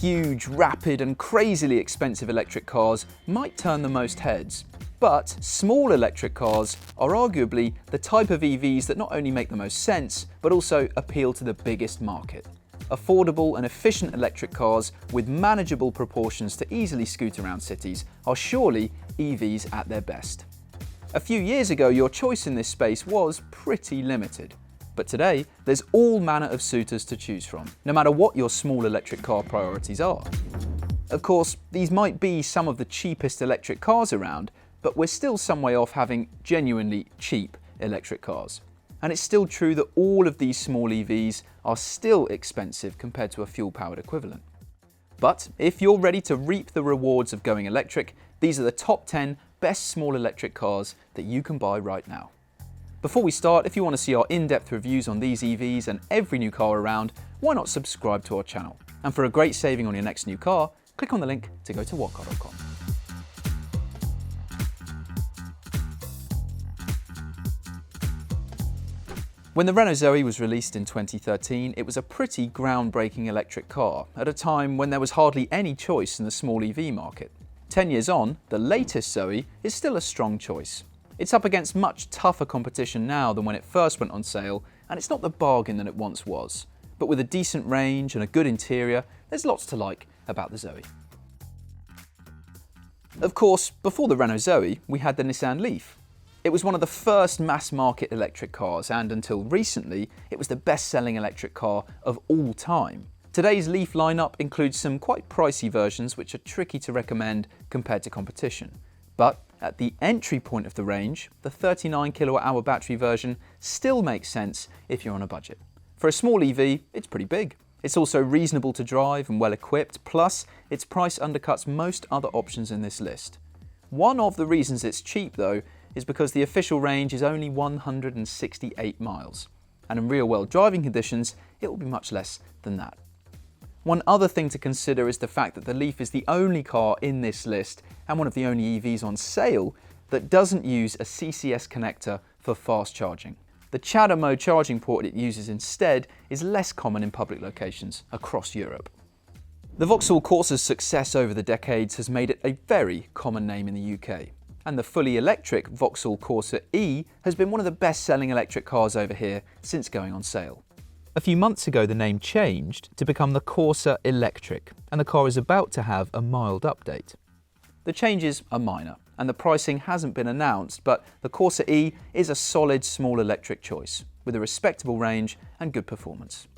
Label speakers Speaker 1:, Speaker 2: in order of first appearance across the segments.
Speaker 1: Huge, rapid and crazily expensive electric cars might turn the most heads, but small electric cars are arguably the type of EVs that not only make the most sense, but also appeal to the biggest market. Affordable and efficient electric cars with manageable proportions to easily scoot around cities are surely EVs at their best. A few years ago, your choice in this space was pretty limited. But today, there's all manner of suitors to choose from, no matter what your small electric car priorities are. Of course, these might be some of the cheapest electric cars around, but we're still some way off having genuinely cheap electric cars. And it's still true that all of these small EVs are still expensive compared to a fuel-powered equivalent. But if you're ready to reap the rewards of going electric, these are the top 10 best small electric cars that you can buy right now. Before we start, if you want to see our in-depth reviews on these EVs and every new car around, why not subscribe to our channel? And for a great saving on your next new car, click on the link to go to whatcar.com. When the Renault Zoe was released in 2013, it was a pretty groundbreaking electric car at a time when there was hardly any choice in the small EV market. 10 years on, the latest Zoe is still a strong choice. It's up against much tougher competition now than when it first went on sale, and it's not the bargain that it once was. But with a decent range and a good interior, there's lots to like about the Zoe. Of course, before the Renault Zoe, we had the Nissan Leaf. It was one of the first mass-market electric cars, and until recently, it was the best-selling electric car of all time. Today's Leaf lineup includes some quite pricey versions which are tricky to recommend compared to competition. But at the entry point of the range, the 39 kWh battery version still makes sense if you're on a budget. For a small EV, it's pretty big. It's also reasonable to drive and well equipped, plus its price undercuts most other options in this list. One of the reasons it's cheap though is because the official range is only 168 miles. And in real-world driving conditions, it will be much less than that. One other thing to consider is the fact that the Leaf is the only car in this list and one of the only EVs on sale that doesn't use a CCS connector for fast charging. The chatter mode charging port it uses instead is less common in public locations across Europe. The VAUXHALL Corsa's success over the decades has made it a very common name in the UK, and the fully electric VAUXHALL Corsa E has been one of the best-selling electric cars over here since going on sale. A few months ago, the name changed to become the Corsa Electric, and the car is about to have a mild update. The changes are minor, and the pricing hasn't been announced, but the Corsa E is a solid small electric choice, with a respectable range and good performance.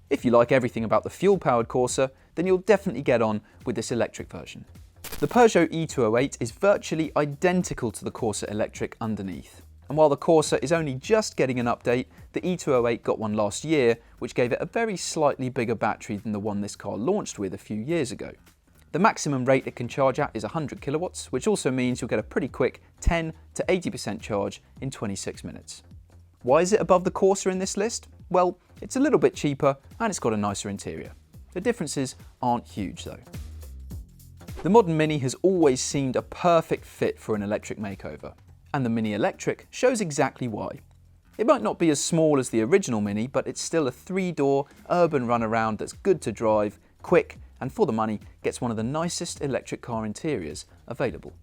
Speaker 1: If you like everything about the fuel-powered Corsa, then you'll definitely get on with this electric version. The Peugeot E208 is virtually identical to the Corsa Electric underneath. And while the Corsa is only just getting an update, the E208 got one last year, which gave it a very slightly bigger battery than the one this car launched with a few years ago. The maximum rate it can charge at is 100 kilowatts, which also means you'll get a pretty quick 10 to 80% charge in 26 minutes. Why is it above the Corsa in this list? Well, it's a little bit cheaper and it's got a nicer interior. The differences aren't huge though. The modern Mini has always seemed a perfect fit for an electric makeover. And the Mini Electric shows exactly why. It might not be as small as the original Mini, but it's still a 3-door urban runaround that's good to drive, quick, and for the money gets one of the nicest electric car interiors available.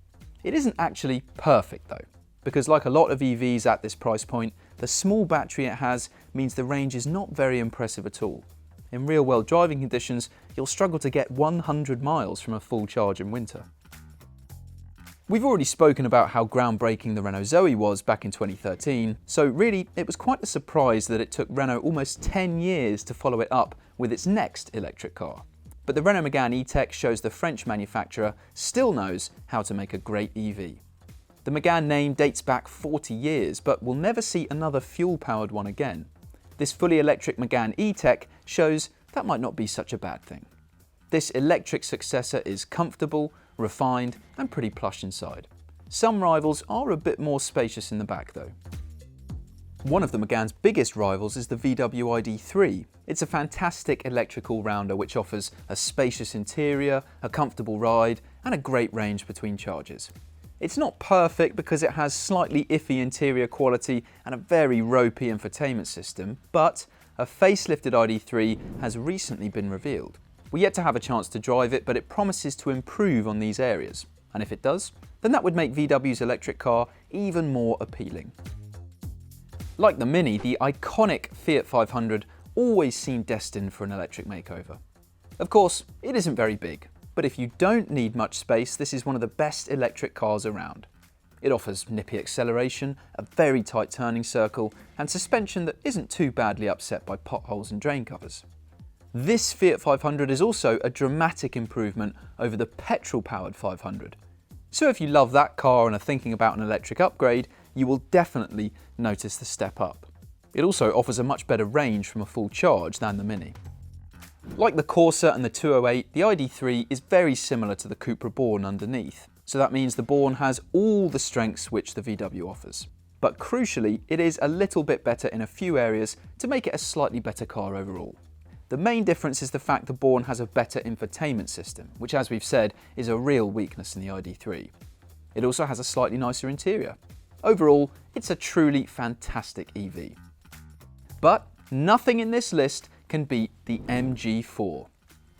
Speaker 1: It isn't actually perfect though, because like a lot of EVs at this price point, the small battery it has means the range is not very impressive at all. In real-world driving conditions, you'll struggle to get 100 miles from a full charge in winter. We've already spoken about how groundbreaking the Renault Zoe was back in 2013, so really it was quite a surprise that it took Renault almost 10 years to follow it up with its next electric car. But the Renault Megane E-Tech shows the French manufacturer still knows how to make a great EV. The Megane name dates back 40 years, but we'll never see another fuel-powered one again. This fully electric Megane E-Tech shows that might not be such a bad thing. This electric successor is comfortable, refined and pretty plush inside. Some rivals are a bit more spacious in the back though. One of the Megane's biggest rivals is the VW ID.3. It's a fantastic electric all-rounder which offers a spacious interior, a comfortable ride and a great range between charges. It's not perfect because it has slightly iffy interior quality and a very ropey infotainment system, but a facelifted ID.3 has recently been revealed. We're yet to have a chance to drive it, but it promises to improve on these areas. And if it does, then that would make VW's electric car even more appealing. Like the Mini, the iconic Fiat 500 always seemed destined for an electric makeover. Of course, it isn't very big, but if you don't need much space, this is one of the best electric cars around. It offers nippy acceleration, a very tight turning circle, and suspension that isn't too badly upset by potholes and drain covers. This Fiat 500 is also a dramatic improvement over the petrol-powered 500. So if you love that car and are thinking about an electric upgrade, you will definitely notice the step up. It also offers a much better range from a full charge than the Mini. Like the Corsa and the 208, the ID3 is very similar to the Cupra Born underneath. So that means the Born has all the strengths which the VW offers. But crucially, it is a little bit better in a few areas to make it a slightly better car overall. The main difference is the fact the Born has a better infotainment system, which as we've said is a real weakness in the ID3. It also has a slightly nicer interior. Overall, it's a truly fantastic EV. But nothing in this list can beat the MG4.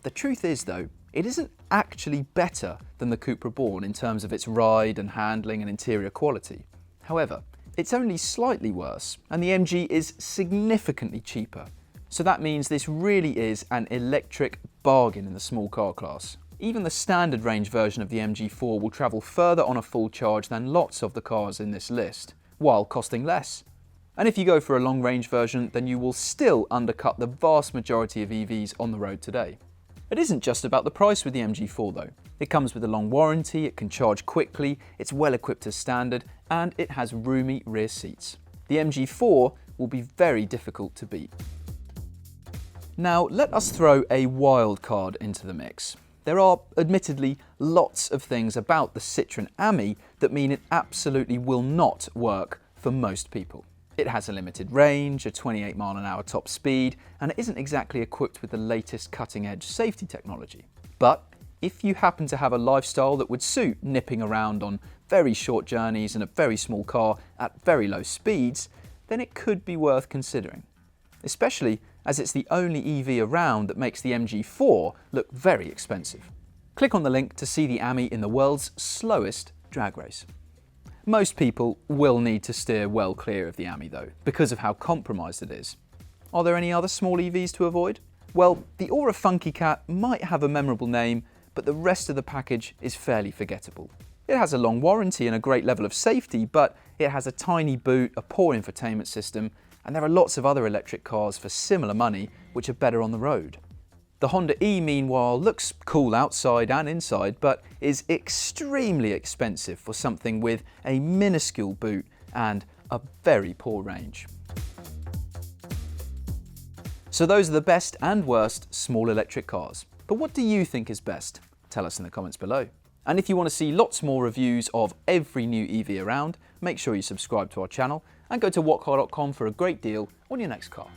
Speaker 1: The truth is though, it isn't actually better than the Cupra Born in terms of its ride and handling and interior quality. However, it's only slightly worse, and the MG is significantly cheaper. So that means this really is an electric bargain in the small car class. Even the standard range version of the MG4 will travel further on a full charge than lots of the cars in this list, while costing less. And if you go for a long range version, then you will still undercut the vast majority of EVs on the road today. It isn't just about the price with the MG4 though. It comes with a long warranty, it can charge quickly, it's well equipped as standard, and it has roomy rear seats. The MG4 will be very difficult to beat. Now let us throw a wild card into the mix. There are admittedly lots of things about the Citroën Ami that mean it absolutely will not work for most people. It has a limited range, a 28 mph top speed, and it isn't exactly equipped with the latest cutting-edge safety technology. But if you happen to have a lifestyle that would suit nipping around on very short journeys in a very small car at very low speeds, then it could be worth considering. Especially as it's the only EV around that makes the MG4 look very expensive. Click on the link to see the Ami in the world's slowest drag race. Most people will need to steer well clear of the Ami though, because of how compromised it is. Are there any other small EVs to avoid? Well, the Aura Funky Cat might have a memorable name, but the rest of the package is fairly forgettable. It has a long warranty and a great level of safety, but it has a tiny boot, a poor infotainment system, and there are lots of other electric cars for similar money which are better on the road. The Honda E, meanwhile, looks cool outside and inside, but is extremely expensive for something with a minuscule boot and a very poor range. So those are the best and worst small electric cars. But what do you think is best? Tell us in the comments below. And if you want to see lots more reviews of every new EV around, make sure you subscribe to our channel and go to VAUXHALL.com for a great deal on your next car.